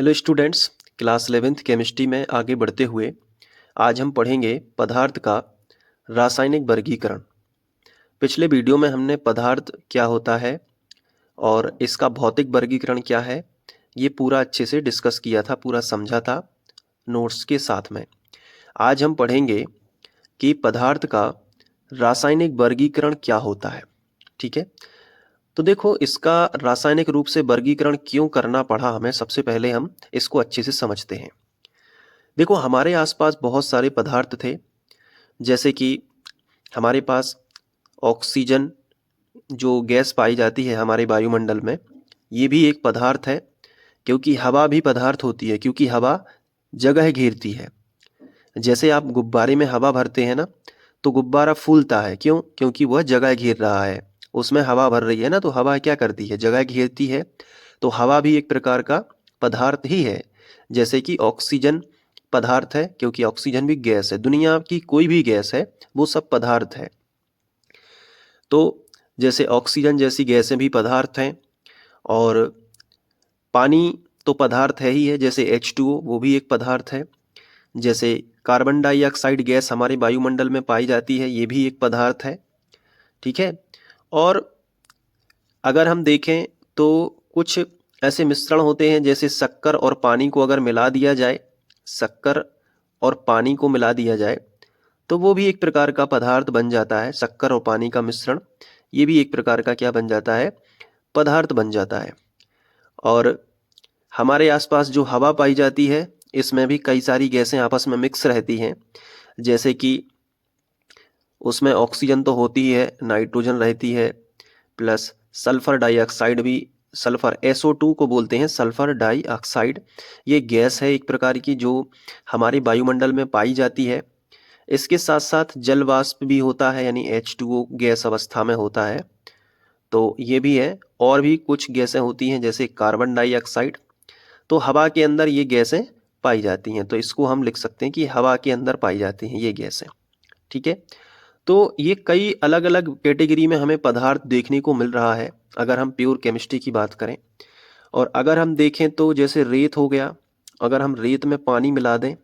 Hello students, class 11th chemistry में आगे बढ़ते हुए आज हम पढ़ेंगे पदार्थ का रासायनिक वर्गीकरण। पिछले वीडियो में हमने पदार्थ क्या होता है और इसका भौतिक वर्गीकरण क्या है ये पूरा अच्छे से डिस्कस किया था, पूरा समझा था नोट्स के साथ में। आज हम पढ़ेंगे कि पदार्थ का रासायनिक वर्गीकरण क्या होता है। ठीक है, तो देखो इसका रासायनिक रूप से वर्गीकरण क्यों करना पड़ा हमें, सबसे पहले हम इसको अच्छे से समझते हैं। देखो हमारे आसपास बहुत सारे पदार्थ थे, जैसे कि हमारे पास ऑक्सीजन जो गैस पाई जाती है हमारे वायुमंडल में, ये भी एक पदार्थ है। क्योंकि हवा भी पदार्थ होती है, क्योंकि हवा जगह घेरती है। जैसे आप गुब्बारे में हवा भरते हैं ना, तो गुब्बारा फूलता है, क्यों? क्योंकि वह जगह घेर रहा है, उसमें हवा भर रही है ना, तो हवा क्या करती है? जगह घेरती है। तो हवा भी एक प्रकार का पदार्थ ही है। जैसे कि ऑक्सीजन पदार्थ है, क्योंकि ऑक्सीजन भी गैस है। दुनिया की कोई भी गैस है वो सब पदार्थ है। तो जैसे ऑक्सीजन जैसी गैसें भी पदार्थ हैं, और पानी तो पदार्थ है ही है, जैसे H2O वो भी एक पदार्थ है। जैसे कार्बन डाइऑक्साइड गैस हमारे वायुमंडल में पाई जाती है, ये भी एक पदार्थ है। ठीक है, और अगर हम देखें तो कुछ ऐसे मिश्रण होते हैं, जैसे शक्कर और पानी को अगर मिला दिया जाए, शक्कर और पानी को मिला दिया जाए तो वो भी एक प्रकार का पदार्थ बन जाता है। शक्कर और पानी का मिश्रण, ये भी एक प्रकार का क्या बन जाता है? पदार्थ बन जाता है। और हमारे आसपास जो हवा पाई जाती है, इसमें भी कई सारी गैसें आपस में मिक्स रहती हैं। जैसे कि उसमें ऑक्सीजन तो होती ही है, नाइट्रोजन रहती है, प्लस सल्फर डाइऑक्साइड भी, सल्फर SO2 को बोलते हैं, सल्फर डाइऑक्साइड। ये गैस है एक प्रकार की जो हमारे वायुमंडल में पाई जाती है। इसके साथ साथ जल वाष्प भी होता है, यानी H2O गैस अवस्था में होता है, तो ये भी है। और भी कुछ गैसें होती हैं, जैसे कार्बन डाइऑक्साइड। तो हवा के अंदर ये गैसें पाई जाती हैं, तो इसको हम लिख सकते हैं कि हवा के अंदर पाई जाती हैं ये गैसें। ठीक है, तो ये कई अलग अलग कैटेगरी में हमें पदार्थ देखने को मिल रहा है, अगर हम प्योर केमिस्ट्री की बात करें। और अगर हम देखें तो जैसे रेत हो गया, अगर हम रेत में पानी मिला दें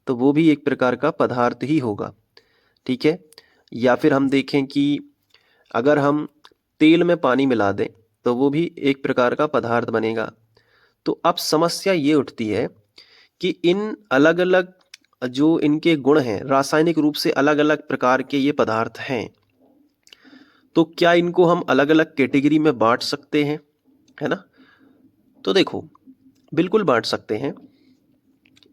तो वो भी एक प्रकार का पदार्थ ही होगा। ठीक है, या फिर हम देखें कि अगर हम तेल में पानी मिला दें तो वो भी एक प्रकार का पदार्थ बनेगा। तो अब समस्या ये उठती है कि इन अलग अलग जो इनके गुण हैं, रासायनिक रूप से अलग अलग प्रकार के ये पदार्थ हैं, तो क्या इनको हम अलग अलग कैटेगरी में बांट सकते हैं, है ना? तो देखो बिल्कुल बांट सकते हैं।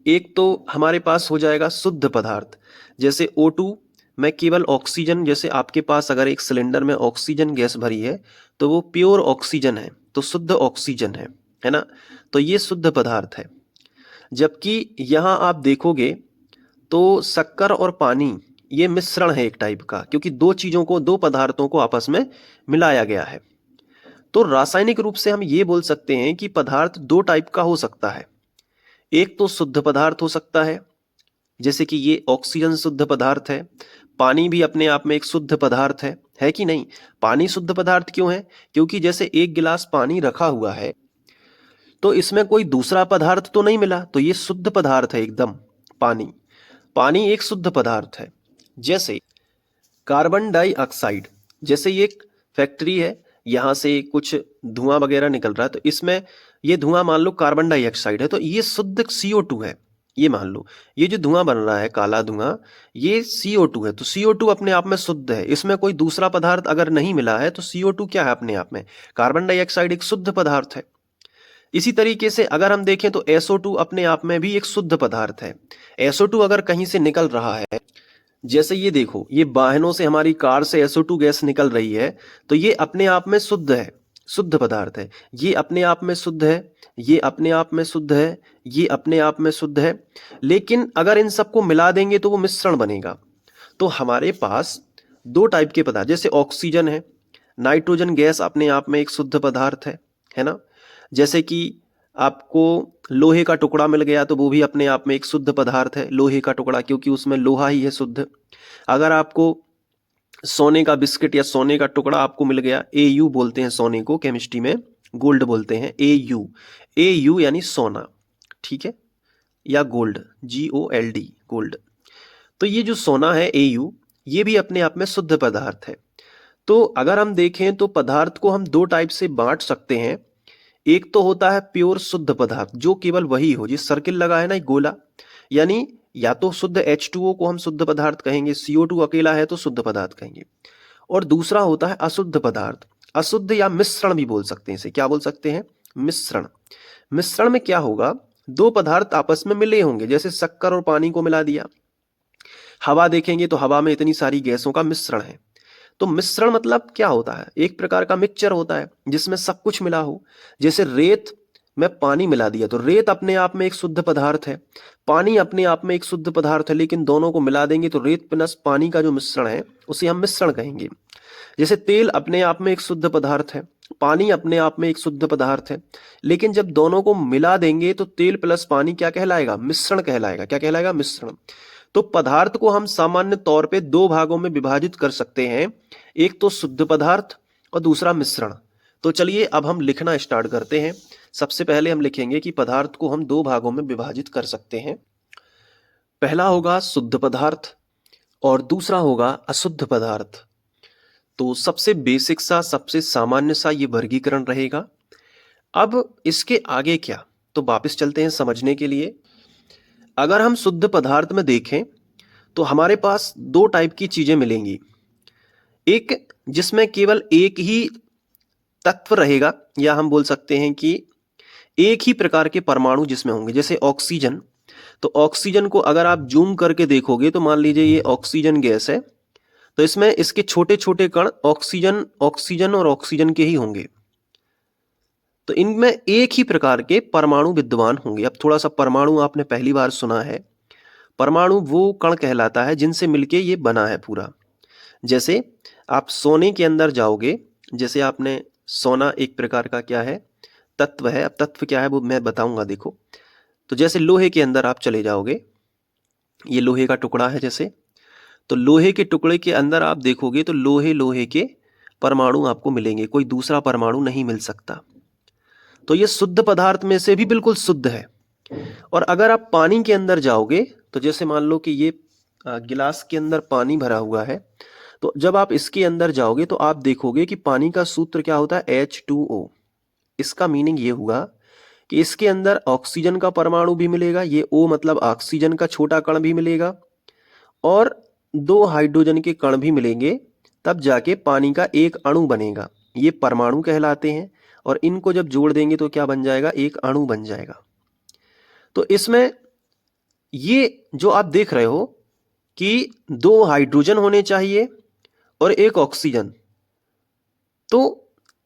एक तो हमारे पास हो जाएगा शुद्ध पदार्थ, जैसे O2 में केवल ऑक्सीजन, जैसे आपके पास अगर एक सिलेंडर में ऑक्सीजन गैस भरी है तो वो प्योर ऑक्सीजन है, तो शुद्ध ऑक्सीजन है ना? तो ये शुद्ध पदार्थ है। जबकि यहाँ आप देखोगे तो शक्कर और पानी ये मिश्रण है एक टाइप का, क्योंकि दो पदार्थों को आपस में मिलाया गया है। तो रासायनिक रूप से हम ये बोल सकते हैं कि पदार्थ दो टाइप का हो सकता है। एक तो शुद्ध पदार्थ हो सकता है, जैसे कि ये ऑक्सीजन शुद्ध पदार्थ है। पानी भी अपने आप में एक शुद्ध पदार्थ है कि नहीं? पानी शुद्ध पदार्थ क्यों है? क्योंकि जैसे एक गिलास पानी रखा हुआ है तो इसमें कोई दूसरा पदार्थ तो नहीं मिला, तो ये शुद्ध पदार्थ है एकदम। पानी पानी एक शुद्ध पदार्थ है। जैसे कार्बन डाइऑक्साइड, जैसे ये एक फैक्ट्री है, यहाँ से कुछ धुआं वगैरह निकल रहा है, तो इसमें ये धुआं मान लो कार्बन डाइऑक्साइड है, तो ये शुद्ध CO2 है। ये मान लो ये जो धुआं बन रहा है काला धुआं, ये CO2 है, तो CO2 अपने आप में शुद्ध है। इसमें कोई दूसरा पदार्थ अगर नहीं मिला है तो CO2 क्या है अपने आप में? कार्बन डाइऑक्साइड एक शुद्ध पदार्थ है। इसी तरीके से अगर हम देखें तो SO2 अपने आप में भी एक शुद्ध पदार्थ है। SO2 अगर कहीं से निकल रहा है, जैसे ये देखो, ये वाहनों से, हमारी कार से SO2 गैस निकल रही है, तो ये अपने आप में शुद्ध है, शुद्ध पदार्थ है। ये अपने आप में शुद्ध है, ये अपने आप में शुद्ध है, ये अपने आप में शुद्ध है। लेकिन अगर इन सबको मिला देंगे तो वो मिश्रण बनेगा। तो हमारे पास दो टाइप के पदार्थ, जैसे ऑक्सीजन है, नाइट्रोजन गैस अपने आप में एक शुद्ध पदार्थ है ना? जैसे कि आपको लोहे का टुकड़ा मिल गया तो वो भी अपने आप में एक शुद्ध पदार्थ है, लोहे का टुकड़ा, क्योंकि उसमें लोहा ही है शुद्ध। अगर आपको सोने का बिस्किट या सोने का टुकड़ा आपको मिल गया, AU बोलते हैं सोने को केमिस्ट्री में, गोल्ड बोलते हैं, AU यानी सोना। ठीक है, या गोल्ड, GOLD, गोल्ड। तो ये जो सोना है AU, ये भी अपने आप में शुद्ध पदार्थ है। तो अगर हम देखें तो पदार्थ को हम दो टाइप से बांट सकते हैं। एक तो होता है प्योर शुद्ध पदार्थ, जो केवल वही हो, जिस सर्किल लगा है ना एक गोला, यानी या तो शुद्ध H2O को हम शुद्ध पदार्थ कहेंगे, CO2 अकेला है तो शुद्ध पदार्थ कहेंगे। और दूसरा होता है अशुद्ध पदार्थ, अशुद्ध या मिश्रण भी बोल सकते हैं इसे। क्या बोल सकते हैं? मिश्रण। मिश्रण में क्या होगा, दो पदार्थ आपस में मिले होंगे, जैसे शक्कर और पानी को मिला दिया। हवा देखेंगे तो हवा में इतनी सारी गैसों का मिश्रण है। तो मिश्रण मतलब क्या होता है? एक प्रकार का मिक्सचर होता है जिसमें सब कुछ मिला हो। जैसे रेत में पानी मिला दिया तो रेत अपने आप में एक शुद्ध पदार्थ है, पानी अपने आप में एक शुद्ध पदार्थ है, लेकिन दोनों को मिला देंगे तो रेत प्लस पानी का जो मिश्रण है उसे हम मिश्रण कहेंगे। जैसे तेल अपने आप में एक शुद्ध पदार्थ है, पानी अपने आप में एक शुद्ध पदार्थ है, लेकिन जब दोनों को मिला देंगे तो तेल प्लस पानी क्या कहलाएगा? मिश्रण कहलाएगा। क्या कहलाएगा? मिश्रण। तो पदार्थ को हम सामान्य तौर पे दो भागों में विभाजित कर सकते हैं, एक तो शुद्ध पदार्थ और दूसरा मिश्रण। तो चलिए अब हम लिखना स्टार्ट करते हैं। सबसे पहले हम लिखेंगे कि पदार्थ को हम दो भागों में विभाजित कर सकते हैं। पहला होगा शुद्ध पदार्थ और दूसरा होगा अशुद्ध पदार्थ। तो सबसे बेसिक सा, सबसे सामान्य सा ये वर्गीकरण रहेगा। अब इसके आगे क्या, तो वापस चलते हैं समझने के लिए। अगर हम शुद्ध पदार्थ में देखें तो हमारे पास दो टाइप की चीजें मिलेंगी। एक जिसमें केवल एक ही तत्व रहेगा, या हम बोल सकते हैं कि एक ही प्रकार के परमाणु जिसमें होंगे, जैसे ऑक्सीजन। तो ऑक्सीजन को अगर आप जूम करके देखोगे तो मान लीजिए ये ऑक्सीजन गैस है, तो इसमें इसके छोटे छोटे कण ऑक्सीजन, ऑक्सीजन और ऑक्सीजन के ही होंगे। तो इनमें एक ही प्रकार के परमाणु विद्यमान होंगे। अब थोड़ा सा परमाणु आपने पहली बार सुना है। परमाणु वो कण कहलाता है जिनसे मिलके ये बना है पूरा। जैसे आप सोने के अंदर जाओगे, जैसे आपने सोना एक प्रकार का क्या है? तत्व है। अब तत्व क्या है वो मैं बताऊंगा, देखो। तो जैसे लोहे के अंदर आप चले जाओगे, ये लोहे का टुकड़ा है जैसे, तो लोहे के टुकड़े के अंदर आप देखोगे तो लोहे के परमाणु आपको मिलेंगे, कोई दूसरा परमाणु नहीं मिल सकता। तो ये शुद्ध पदार्थ में से भी बिल्कुल शुद्ध है। और अगर आप पानी के अंदर जाओगे तो जैसे मान लो कि ये गिलास के अंदर पानी भरा हुआ है, तो जब आप इसके अंदर जाओगे तो आप देखोगे कि पानी का सूत्र क्या होता है? H2O। इसका मीनिंग ये हुआ कि इसके अंदर ऑक्सीजन का परमाणु भी मिलेगा, ये O मतलब ऑक्सीजन का छोटा कण भी मिलेगा, और दो हाइड्रोजन के कण भी मिलेंगे, तब जाके पानी का एक अणु बनेगा। ये परमाणु कहलाते हैं, और इनको जब जोड़ देंगे तो क्या बन जाएगा? एक अणु बन जाएगा। तो इसमें ये जो आप देख रहे हो कि दो हाइड्रोजन होने चाहिए और एक ऑक्सीजन, तो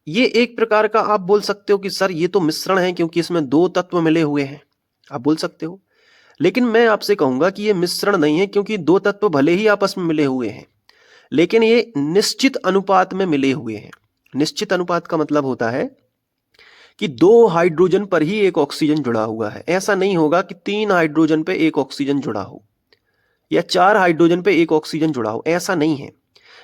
ये एक प्रकार का आप बोल सकते हो कि सर ये तो मिश्रण है क्योंकि इसमें दो तत्व मिले हुए हैं, आप बोल सकते हो। लेकिन मैं आपसे कहूंगा कि ये मिश्रण नहीं है, क्योंकि दो तत्व भले ही आपस में मिले हुए हैं, लेकिन ये निश्चित अनुपात में मिले हुए हैं। निश्चित अनुपात का मतलब होता है कि दो हाइड्रोजन पर ही एक ऑक्सीजन जुड़ा हुआ है। ऐसा नहीं होगा कि तीन हाइड्रोजन पे एक ऑक्सीजन जुड़ा हो या चार हाइड्रोजन पे एक ऑक्सीजन जुड़ा हो, ऐसा नहीं है।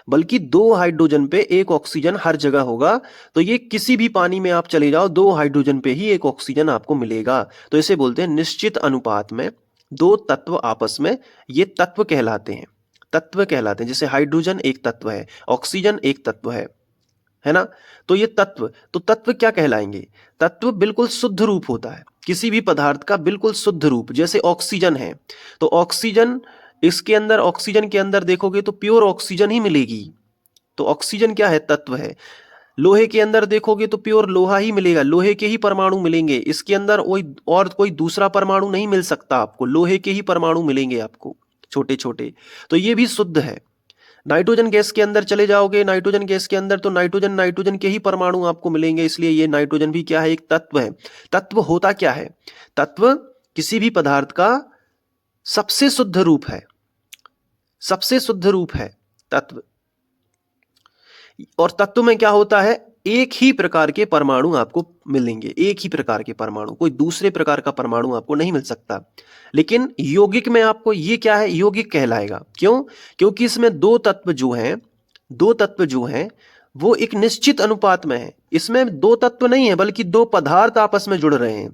बल्कि दो हाइड्रोजन पे एक ऑक्सीजन हर जगह होगा। तो ये किसी भी पानी में आप चले जाओ, दो हाइड्रोजन पे ही एक ऑक्सीजन आपको मिलेगा। तो इसे बोलते हैं निश्चित अनुपात में दो तत्व आपस में, ये तत्व कहलाते हैं। तत्व कहलाते हैं। जैसे हाइड्रोजन एक तत्व है, ऑक्सीजन एक तत्व है ना। तो ये तत्व, तो तत्व क्या कहलाएंगे? तत्व बिल्कुल शुद्ध रूप होता है किसी भी पदार्थ का, बिल्कुल शुद्ध रूप। जैसे ऑक्सीजन है, तो ऑक्सीजन, इसके अंदर ऑक्सीजन के अंदर देखोगे तो प्योर ऑक्सीजन ही मिलेगी। तो ऑक्सीजन क्या है? तत्व है। लोहे के अंदर देखोगे तो प्योर लोहा ही मिलेगा, लोहे के ही परमाणु मिलेंगे। इसके अंदर और कोई दूसरा परमाणु नहीं मिल सकता आपको, लोहे के ही परमाणु मिलेंगे आपको, छोटे छोटे। तो ये भी शुद्ध है। नाइट्रोजन गैस के अंदर चले जाओगे, नाइट्रोजन गैस के अंदर तो नाइट्रोजन के ही परमाणु आपको मिलेंगे, इसलिए ये नाइट्रोजन भी क्या है? एक तत्व है। तत्व होता क्या है? तत्व किसी भी पदार्थ का सबसे शुद्ध रूप है, सबसे शुद्ध रूप है तत्व। और तत्व में क्या होता है? एक ही प्रकार के परमाणु आपको मिलेंगे, एक ही प्रकार के परमाणु, कोई दूसरे प्रकार का परमाणु आपको नहीं मिल सकता। लेकिन यौगिक में आपको ये क्या है? यौगिक कहलाएगा। क्यों? क्योंकि इसमें दो तत्व जो हैं वो एक निश्चित अनुपात में है। इसमें दो तत्व नहीं है, बल्कि दो पदार्थ आपस में जुड़ रहे हैं,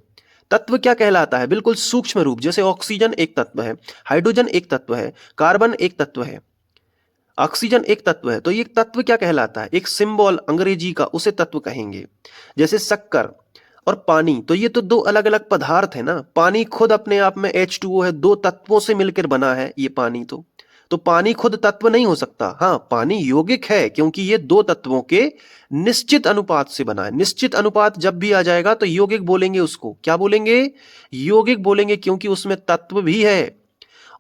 तत्व क्या कहलाता है? बिल्कुल सूक्ष्म रूप, जैसे ऑक्सीजन एक तत्व है, हाइड्रोजन एक तत्व है, कार्बन एक तत्व है, ऑक्सीजन एक तत्व है, तो ये तत्व क्या कहलाता है? एक सिंबल अंग्रेजी का, उसे तत्व कहेंगे। जैसे शक्कर और पानी, तो ये तो दो अलग अलग पदार्थ है ना। पानी खुद अपने आप में H2O है, दो तत्वों से मिलकर बना है ये पानी। तो पानी खुद तत्व नहीं हो सकता। हाँ, पानी यौगिक है क्योंकि ये दो तत्वों के निश्चित अनुपात से बना है। निश्चित अनुपात जब भी आ जाएगा तो यौगिक बोलेंगे, उसको क्या बोलेंगे? यौगिक बोलेंगे, क्योंकि उसमें तत्व भी है।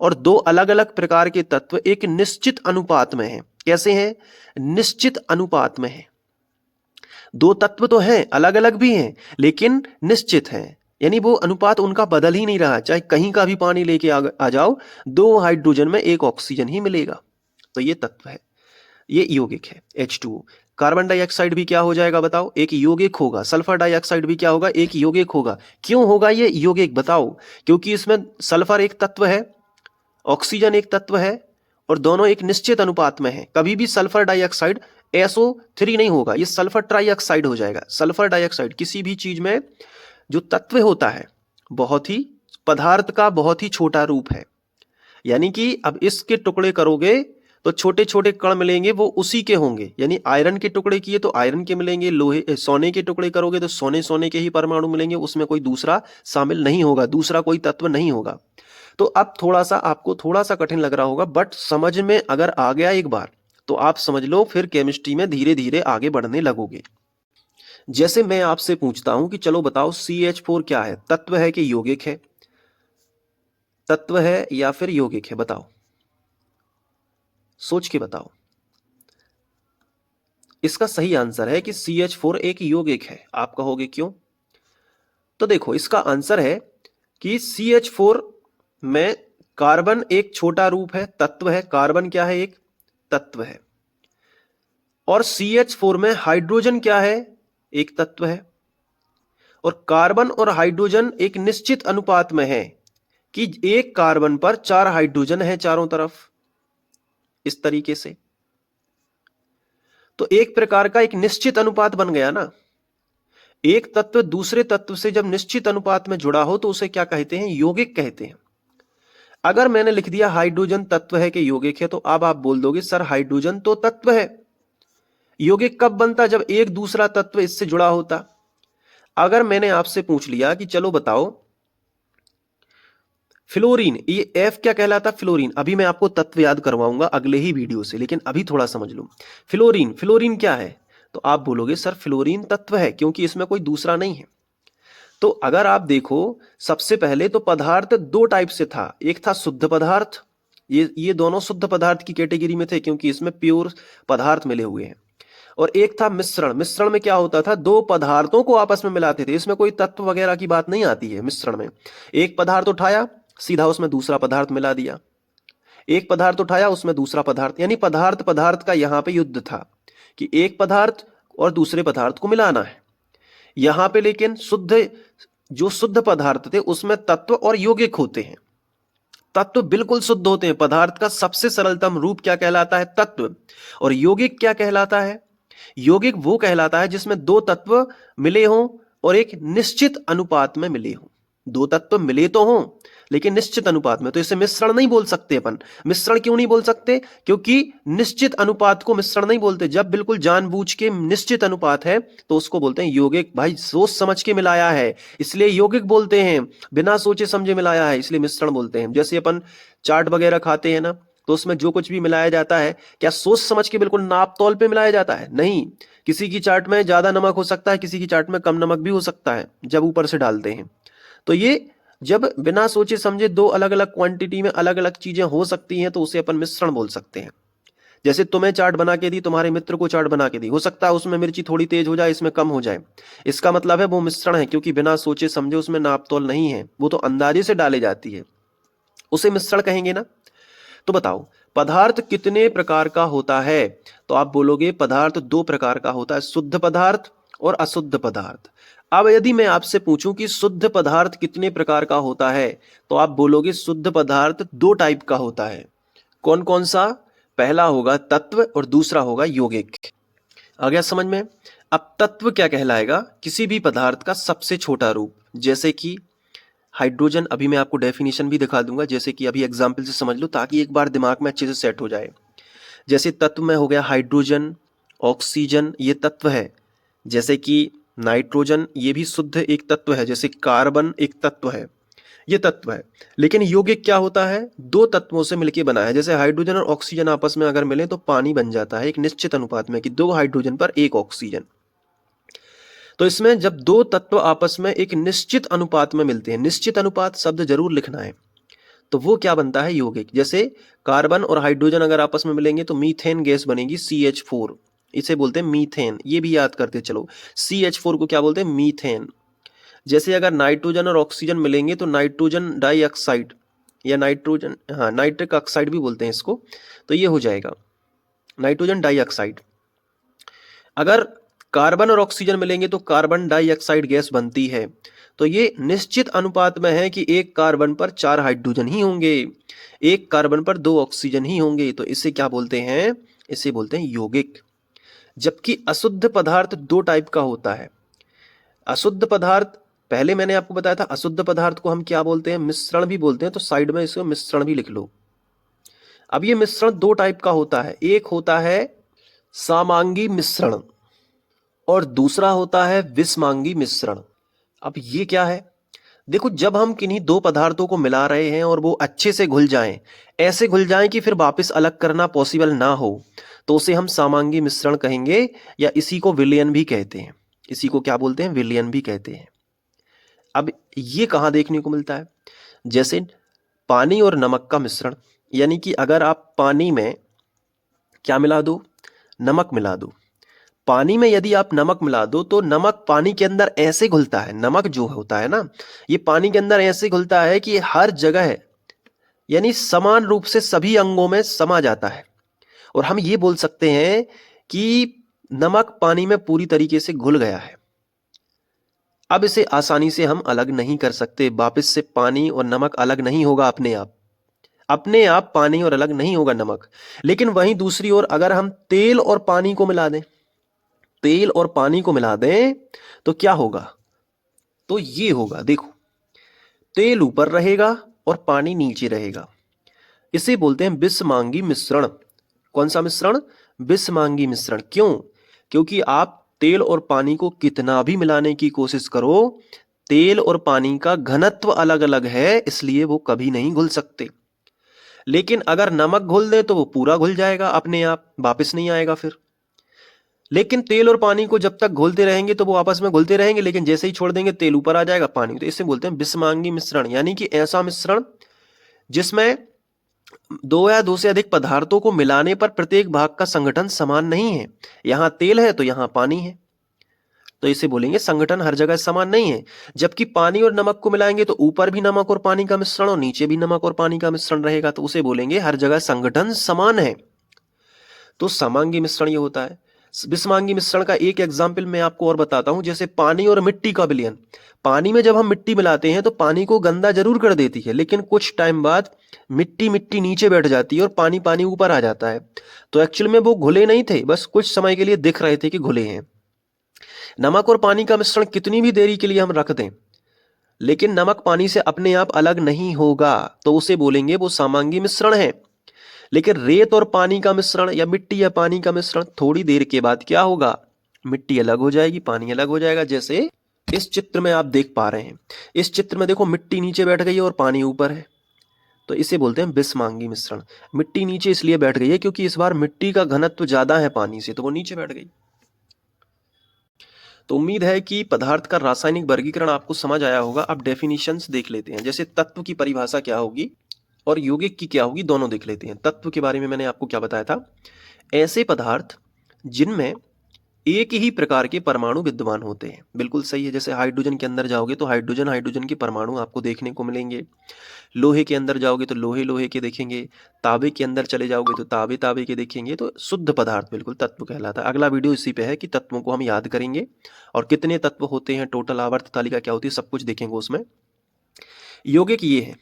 और दो अलग अलग प्रकार के तत्व एक निश्चित अनुपात में हैं। कैसे हैं? निश्चित अनुपात में है। दो तत्व तो हैं, अलग अलग भी हैं, लेकिन निश्चित हैं, यानी वो अनुपात उनका बदल ही नहीं रहा। चाहे कहीं का भी पानी लेके आ जाओ, दो हाइड्रोजन में एक ऑक्सीजन ही मिलेगा। तो ये तत्व है, ये यौगिक है H2O। कार्बन डाइऑक्साइड भी क्या हो जाएगा बताओ? एक यौगिक होगा। सल्फर डाइऑक्साइड भी क्या होगा? एक यौगिक होगा। क्यों होगा ये यौगिक बताओ? क्योंकि इसमें सल्फर एक तत्व है, ऑक्सीजन एक तत्व है, और दोनों एक निश्चित अनुपात में है। कभी भी सल्फर डाइऑक्साइड SO3 नहीं होगा, ये सल्फर ट्राइऑक्साइड हो जाएगा। सल्फर डाइऑक्साइड किसी भी चीज में जो तत्व होता है, बहुत ही पदार्थ का बहुत ही छोटा रूप है। यानी कि अब इसके टुकड़े करोगे तो छोटे छोटे कण मिलेंगे, वो उसी के होंगे। यानी आयरन के टुकड़े किए तो आयरन के मिलेंगे, लोहे सोने के टुकड़े करोगे तो सोने के ही परमाणु मिलेंगे, उसमें कोई दूसरा शामिल नहीं होगा, दूसरा कोई तत्व नहीं होगा। तो अब थोड़ा सा आपको थोड़ा सा कठिन लग रहा होगा, बट समझ में अगर आ गया एक बार तो आप समझ लो, फिर केमिस्ट्री में धीरे धीरे आगे बढ़ने लगोगे। जैसे मैं आपसे पूछता हूं कि चलो बताओ CH4 क्या है? तत्व है कि यौगिक है? तत्व है या फिर यौगिक है? बताओ, सोच के बताओ। इसका सही आंसर है कि CH4 एक यौगिक है। आप कहोगे क्यों? तो देखो, इसका आंसर है कि CH4 में कार्बन एक छोटा रूप है, तत्व है। कार्बन क्या है? एक तत्व है। और CH4 में हाइड्रोजन क्या है? एक तत्व है। और कार्बन और हाइड्रोजन एक निश्चित अनुपात में है कि एक कार्बन पर 4 हाइड्रोजन है चारों तरफ, इस तरीके से। तो एक प्रकार का एक निश्चित अनुपात बन गया ना। एक तत्व दूसरे तत्व से जब निश्चित अनुपात में जुड़ा हो तो उसे क्या कहते हैं? यौगिक कहते हैं। अगर मैंने लिख दिया हाइड्रोजन तत्व है कि यौगिक है, तो अब आप बोल दोगे सर हाइड्रोजन तो तत्व है, यौगिक कब बनता? जब एक दूसरा तत्व इससे जुड़ा होता। अगर मैंने आपसे पूछ लिया कि चलो बताओ फ्लोरीन, ये F क्या कहलाता? फ्लोरीन। अभी मैं आपको तत्व याद करवाऊंगा अगले ही वीडियो से, लेकिन अभी थोड़ा समझ लो। फ्लोरीन, फ्लोरीन क्या है? तो आप बोलोगे सर फ्लोरीन तत्व है, क्योंकि इसमें कोई दूसरा नहीं है। तो अगर आप देखो, सबसे पहले तो पदार्थ दो टाइप से था। एक था शुद्ध पदार्थ, ये दोनों शुद्ध पदार्थ की कैटेगरी में थे क्योंकि इसमें प्योर पदार्थ मिले हुए हैं। और एक था मिश्रण। मिश्रण में क्या होता था? दो पदार्थों को आपस में मिलाते थे, इसमें कोई तत्व वगैरह की बात नहीं आती है। मिश्रण में एक पदार्थ उठाया, सीधा उसमें दूसरा पदार्थ मिला दिया, एक पदार्थ उठाया उसमें दूसरा पदार्थ, यानी पदार्थ पदार्थ का यहां पे युद्ध था कि एक पदार्थ और दूसरे पदार्थ को मिलाना है। यहां पे लेकिन जो शुद्ध पदार्थ थे उसमें तत्व और यौगिक होते हैं। तत्व बिल्कुल शुद्ध होते हैं। पदार्थ का सबसे सरलतम रूप क्या कहलाता है? तत्व। और यौगिक क्या कहलाता है? यौगिक वो कहलाता है जिसमें दो तत्व मिले हों और एक निश्चित अनुपात में मिले हों। दो तत्व मिले तो हों लेकिन निश्चित अनुपात में, तो इसे मिश्रण नहीं बोल सकते अपन। मिश्रण क्यों नहीं बोल सकते? क्योंकि निश्चित अनुपात को मिश्रण नहीं बोलते। जब बिल्कुल जानबूझ के निश्चित अनुपात है तो उसको बोलते हैं यौगिक। भाई सोच समझ के मिलाया है इसलिए यौगिक बोलते हैं, बिना सोचे समझे मिलाया है इसलिए मिश्रण बोलते हैं। जैसे अपन चाट वगैरह खाते हैं ना, तो उसमें जो कुछ भी मिलाया जाता है, क्या सोच समझ के बिल्कुल नाप तौल पे मिलाया जाता है? नहीं। किसी की चाट में ज्यादा नमक हो सकता है, किसी की चाट में कम नमक भी हो सकता है जब ऊपर से डालते हैं। तो ये जब बिना सोचे समझे दो अलग अलग क्वांटिटी में अलग अलग चीजें हो सकती हैं तो उसे अपन मिश्रण बोल सकते हैं। जैसे तुम्हें चाट बना के दी, तुम्हारे मित्र को चाट बना के दी, हो सकता है उसमें मिर्ची थोड़ी तेज हो जाए, इसमें कम हो जाए। इसका मतलब है वो मिश्रण है, क्योंकि बिना सोचे समझे उसमें नाप तौल नहीं है, वो तो अंदाजे से डाले जाती है, उसे मिश्रण कहेंगे ना। तो बताओ पदार्थ कितने प्रकार का होता है? तो आप बोलोगे पदार्थ दो प्रकार का होता है, शुद्ध पदार्थ और अशुद्ध पदार्थ। अब यदि मैं आपसे पूछूं कि शुद्ध पदार्थ कितने प्रकार का होता है, तो आप बोलोगे शुद्ध पदार्थ दो टाइप का होता है। कौन कौन सा? पहला होगा तत्व और दूसरा होगा यौगिक। आ गया समझ में? अब तत्व क्या कहलाएगा? किसी भी पदार्थ का सबसे छोटा रूप, जैसे कि हाइड्रोजन, अभी मैं आपको डेफिनेशन भी दिखा दूंगा, जैसे कि अभी एग्जाम्पल से समझ लो ताकि एक बार दिमाग में अच्छे से सेट हो जाए। जैसे तत्व में हो गया हाइड्रोजन, ऑक्सीजन, ये तत्व है। जैसे कि नाइट्रोजन, ये भी शुद्ध एक तत्व है। जैसे कार्बन एक तत्व है, ये तत्व है। लेकिन यौगिक क्या होता है, दो तत्वों से मिलकर बना है। जैसे हाइड्रोजन और ऑक्सीजन आपस में अगर मिले तो पानी बन जाता है एक निश्चित अनुपात में, कि 2 हाइड्रोजन पर 1 ऑक्सीजन। तो इसमें जब दो तत्व आपस में एक निश्चित अनुपात में मिलते हैं, निश्चित अनुपात शब्द जरूर लिखना है, तो वो क्या बनता है, यौगिक। जैसे कार्बन और हाइड्रोजन अगर आपस में मिलेंगे तो मीथेन गैस बनेगी CH4, इसे बोलते हैं मीथेन, ये भी याद करते चलो। CH4 को क्या बोलते हैं, मीथेन। जैसे अगर नाइट्रोजन और ऑक्सीजन मिलेंगे तो नाइट्रोजन डाइऑक्साइड, या नाइट्रोजन, हाँ नाइट्रिक ऑक्साइड भी बोलते हैं इसको, तो ये हो जाएगा नाइट्रोजन डाइऑक्साइड। अगर कार्बन और ऑक्सीजन मिलेंगे तो कार्बन डाइऑक्साइड गैस बनती है। तो ये निश्चित अनुपात में है कि एक कार्बन पर 4 हाइड्रोजन ही होंगे, एक कार्बन पर 2 ऑक्सीजन ही होंगे। तो इसे क्या बोलते हैं, इसे बोलते हैं यौगिक। जबकि अशुद्ध पदार्थ 2 टाइप का होता है। अशुद्ध पदार्थ, पहले मैंने आपको बताया था, अशुद्ध पदार्थ को हम क्या बोलते हैं, मिश्रण भी बोलते हैं। तो साइड में इसको मिश्रण भी लिख लो। अब ये मिश्रण 2 टाइप का होता है, एक होता है समांगी मिश्रण और दूसरा होता है विषमांगी मिश्रण। अब ये क्या है, देखो जब हम किन्हीं 2 पदार्थों को मिला रहे हैं और वो अच्छे से घुल जाएं, ऐसे घुल जाएं कि फिर वापस अलग करना पॉसिबल ना हो, तो उसे हम समांगी मिश्रण कहेंगे, या इसी को विलयन भी कहते हैं। इसी को क्या बोलते हैं, विलयन भी कहते हैं। अब ये कहाँ देखने को मिलता है, जैसे पानी और नमक का मिश्रण, यानी कि अगर आप पानी में क्या मिला दो, नमक मिला दो। पानी में यदि आप नमक मिला दो तो नमक पानी के अंदर ऐसे घुलता है, नमक जो होता है ना, ये पानी के अंदर ऐसे घुलता है कि हर जगह, यानी समान रूप से सभी अंगों में समा जाता है। और हम ये बोल सकते हैं कि नमक पानी में पूरी तरीके से घुल गया है। अब इसे आसानी से हम अलग नहीं कर सकते, वापस से पानी और नमक अलग नहीं होगा अपने आप, अपने आप पानी और अलग नहीं होगा नमक। लेकिन वहीं दूसरी ओर अगर हम तेल और पानी को मिला दें, तेल और पानी को मिला दें तो क्या होगा, तो ये होगा, देखो तेल ऊपर रहेगा और पानी नीचे रहेगा। इसे बोलते हैं विषमांगी मिश्रण। कौन सा मिश्रण, विषमांगी मिश्रण। क्यों, क्योंकि आप तेल और पानी को कितना भी मिलाने की कोशिश करो, तेल और पानी का घनत्व अलग अलग है, इसलिए वो कभी नहीं घुल सकते। लेकिन अगर नमक घोल दे तो वो पूरा घुल जाएगा अपने आप, वापस नहीं आएगा फिर। लेकिन तेल और पानी को जब तक घोलते रहेंगे तो वो आपस में घुलते रहेंगे, लेकिन जैसे ही छोड़ देंगे तेल ऊपर आ जाएगा, पानी। तो इसे बोलते हैं विषमांगी मिश्रण, यानी कि ऐसा मिश्रण जिसमें 2 या 2 से अधिक पदार्थों को मिलाने पर प्रत्येक भाग का संगठन समान नहीं है। यहां तेल है तो यहां पानी है, तो इसे बोलेंगे संगठन हर जगह समान नहीं है। जबकि पानी और नमक को मिलाएंगे तो ऊपर भी नमक और पानी का मिश्रण और नीचे भी नमक और पानी का मिश्रण रहेगा, तो उसे बोलेंगे हर जगह संगठन समान है। तो समांगी मिश्रण ये होता है। विषमांगी मिश्रण का एक एग्जाम्पल मैं आपको और बताता हूं, जैसे पानी और मिट्टी का विलयन। पानी में जब हम मिट्टी मिलाते हैं तो पानी को गंदा जरूर कर देती है, लेकिन कुछ टाइम बाद मिट्टी मिट्टी नीचे बैठ जाती है और पानी पानी ऊपर आ जाता है। तो एक्चुअल में वो घुले नहीं थे, बस कुछ समय के लिए दिख रहे थे कि घुले हैं। नमक और पानी का मिश्रण कितनी भी देरी के लिए हम रख दें, लेकिन नमक पानी से अपने आप अलग नहीं होगा, तो उसे बोलेंगे वो समांगी मिश्रण है। लेकिन रेत और पानी का मिश्रण या मिट्टी या पानी का मिश्रण, थोड़ी देर के बाद क्या होगा, मिट्टी अलग हो जाएगी, पानी अलग हो जाएगा। जैसे इस चित्र में आप देख पा रहे हैं, इस चित्र में देखो मिट्टी नीचे बैठ गई है और पानी ऊपर है, तो इसे बोलते हैं विषमांगी मिश्रण। मिट्टी नीचे इसलिए बैठ गई है क्योंकि इस बार मिट्टी का घनत्व ज्यादा है पानी से, तो वो नीचे बैठ गई। तो उम्मीद है कि पदार्थ का रासायनिक वर्गीकरण आपको समझ आया होगा। अब डेफिनेशंस देख लेते हैं, जैसे तत्व की परिभाषा क्या होगी और यौगिक की क्या होगी, दोनों देख लेते हैं। तत्व के बारे में मैंने आपको क्या बताया था, ऐसे पदार्थ जिनमें एक ही प्रकार के परमाणु विद्यमान होते हैं। बिल्कुल सही है। जैसे हाइड्रोजन के अंदर जाओगे तो हाइड्रोजन हाइड्रोजन के परमाणु आपको देखने को मिलेंगे। लोहे के अंदर जाओगे तो लोहे लोहे के देखेंगे। तांबे के अंदर चले जाओगे तो तांबे तांबे के देखेंगे। तो शुद्ध पदार्थ बिल्कुल तत्व कहलाता है। अगला वीडियो इसी पे है कि तत्वों को हम याद करेंगे और कितने तत्व होते हैं, टोटल आवर्त तालिका क्या होती है, सब कुछ देखेंगे उसमें। यौगिक ये है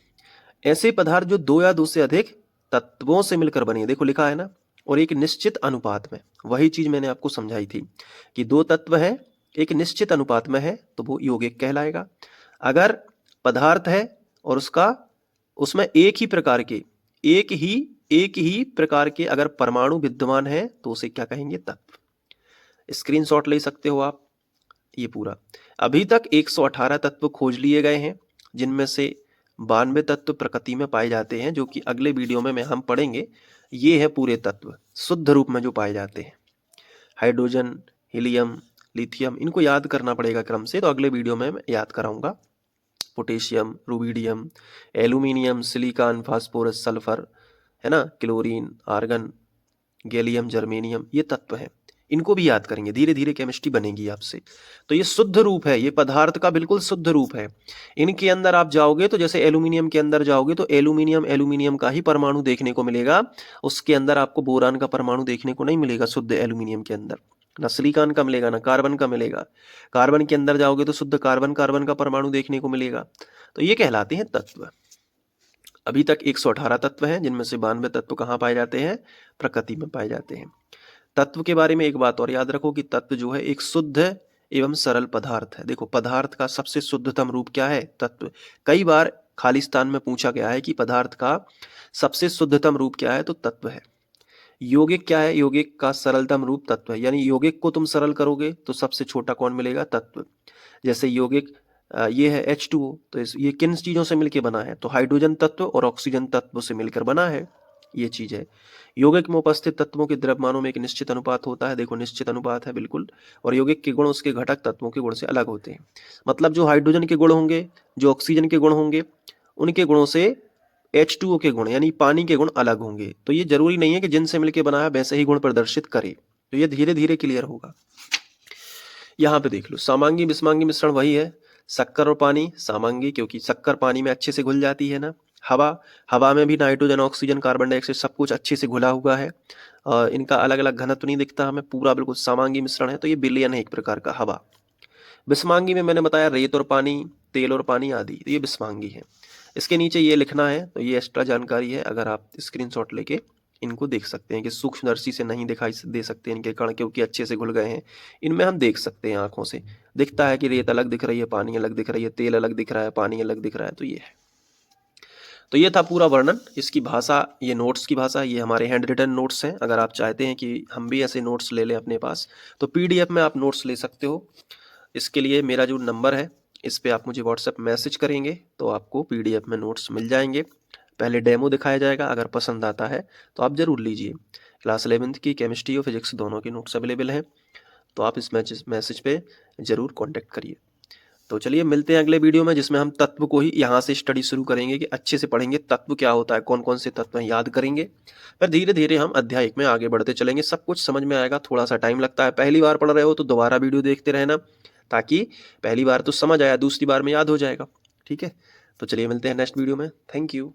ऐसे पदार्थ जो 2 या 2 से अधिक तत्वों से मिलकर बने, देखो लिखा है ना, और एक निश्चित अनुपात में। वही चीज मैंने आपको समझाई थी कि 2 तत्व है, एक निश्चित अनुपात में है, तो वो यौगिक कहलाएगा। अगर पदार्थ है और उसमें एक ही प्रकार के अगर परमाणु विद्यमान है तो उसे क्या कहेंगे? तत्व। स्क्रीनशॉट ले सकते हो आप ये पूरा। अभी तक 118 तत्व खोज लिए गए हैं, जिनमें से 92 तत्व प्रकृति में पाए जाते हैं, जो कि अगले वीडियो में हम पढ़ेंगे। ये है पूरे तत्व शुद्ध रूप में जो पाए जाते हैं। हाइड्रोजन, हीलियम, लिथियम, इनको याद करना पड़ेगा क्रम से, तो अगले वीडियो में मैं याद कराऊंगा। Potassium, rubidium, aluminium, silicon, phosphorus, sulphur, है ना, क्लोरीन, आर्गन, गैलियम, जर्मेनियम, ये तत्व हैं। इनको भी याद करेंगे, धीरे धीरे केमिस्ट्री बनेगी आपसे। तो ये शुद्ध रूप है, ये पदार्थ का बिल्कुल शुद्ध रूप है। इनके अंदर आप जाओगे तो जैसे एल्यूमिनियम के अंदर जाओगे तो एल्यूमिनियम का ही परमाणु देखने को मिलेगा। उसके अंदर आपको बोरान का परमाणु देखने को नहीं मिलेगा शुद्ध एल्यूमिनियम के अंदर। ना सिलिकॉन का मिलेगा, ना कार्बन का मिलेगा। कार्बन के अंदर जाओगे तो शुद्ध कार्बन का परमाणु देखने को मिलेगा। तो ये कहलाते हैं तत्व। अभी तक 118 तत्व हैं, जिनमें से 92 तत्व कहाँ पाए जाते हैं? प्रकृति में पाए जाते हैं। तत्व के बारे में एक बात और याद रखो कि तत्व जो है एक शुद्ध एवं सरल पदार्थ है। देखो, पदार्थ का सबसे शुद्धतम रूप क्या है? तत्व। कई बार खालिस्तान में पूछा गया है कि पदार्थ का सबसे शुद्धतम रूप क्या है, तो तत्व है। यौगिक क्या है? यौगिक का सरलतम रूप तत्व है। यानी यौगिक को तुम सरल करोगे तो सबसे छोटा कौन मिलेगा? तत्व। जैसे यौगिक ये है H2O, तो ये किन चीजों से मिलकर बना है? तो हाइड्रोजन तत्व और ऑक्सीजन तत्व से मिलकर बना है, ये चीज है। यौगिक में उपस्थित तत्वों के द्रव्यमानों में एक निश्चित अनुपात होता है। देखो, निश्चित अनुपात है बिल्कुल। और यौगिक के गुण उसके घटक तत्वों के गुण से अलग होते हैं। मतलब जो हाइड्रोजन के गुण होंगे, जो ऑक्सीजन के गुण होंगे, उनके गुणों से H2O के गुण यानी पानी के गुण अलग होंगे। तो ये जरूरी नहीं है कि जिनसे मिलकर बना है वैसे ही गुण प्रदर्शित करे। तो ये धीरे धीरे क्लियर होगा। यहाँ पे देख लो, समांगी विषमांगी मिश्रण वही है। शक्कर और पानी समांगी, क्योंकि शक्कर पानी में अच्छे से घुल जाती है ना। हवा में भी नाइट्रोजन, ऑक्सीजन, कार्बन डाइऑक्साइड सब कुछ अच्छे से घुला हुआ है। इनका अलग अलग घनत्व नहीं दिखता हमें, पूरा बिल्कुल समांगी मिश्रण है। तो ये विलयन है एक प्रकार का हवा। विषमांगी में मैंने बताया रेत और पानी, तेल और पानी आदि, तो ये विषमांगी है। इसके नीचे ये लिखना है, तो ये एक्स्ट्रा जानकारी है। अगर आप स्क्रीनशॉट लेके इनको देख सकते हैं कि सूक्ष्मदर्शी से नहीं दिखाई दे सकते इनके कण, क्योंकि अच्छे से घुल गए हैं। इनमें हम देख सकते हैं, आंखों से दिखता है कि रेत अलग दिख रही है, पानी अलग दिख रही है, तेल अलग दिख रहा है, पानी अलग दिख रहा है। तो ये है। तो ये था पूरा वर्णन। इसकी भाषा, ये नोट्स की भाषा, ये हमारे हैंड रिटन नोट्स हैं। अगर आप चाहते हैं कि हम भी ऐसे नोट्स ले लें अपने पास, तो PDF में आप नोट्स ले सकते हो। इसके लिए मेरा जो नंबर है, इस पे आप मुझे व्हाट्सएप मैसेज करेंगे तो आपको PDF में नोट्स मिल जाएंगे। पहले डेमो दिखाया जाएगा, अगर पसंद आता है तो आप ज़रूर लीजिए। क्लास 11th की केमिस्ट्री और फिजिक्स दोनों की नोट्स अवेलेबल हैं, तो आप इस मैसेज पे ज़रूर कॉन्टेक्ट करिए। तो चलिए मिलते हैं अगले वीडियो में, जिसमें हम तत्व को ही यहाँ से स्टडी शुरू करेंगे कि अच्छे से पढ़ेंगे तत्व क्या होता है, कौन कौन से तत्व हैं, याद करेंगे। फिर धीरे धीरे हम अध्याय 1 में आगे बढ़ते चलेंगे। सब कुछ समझ में आएगा, थोड़ा सा टाइम लगता है। पहली बार पढ़ रहे हो तो दोबारा वीडियो देखते रहना, ताकि पहली बार तो समझ आया, दूसरी बार में याद हो जाएगा। ठीक है, तो चलिए मिलते हैं नेक्स्ट वीडियो में। Thank you.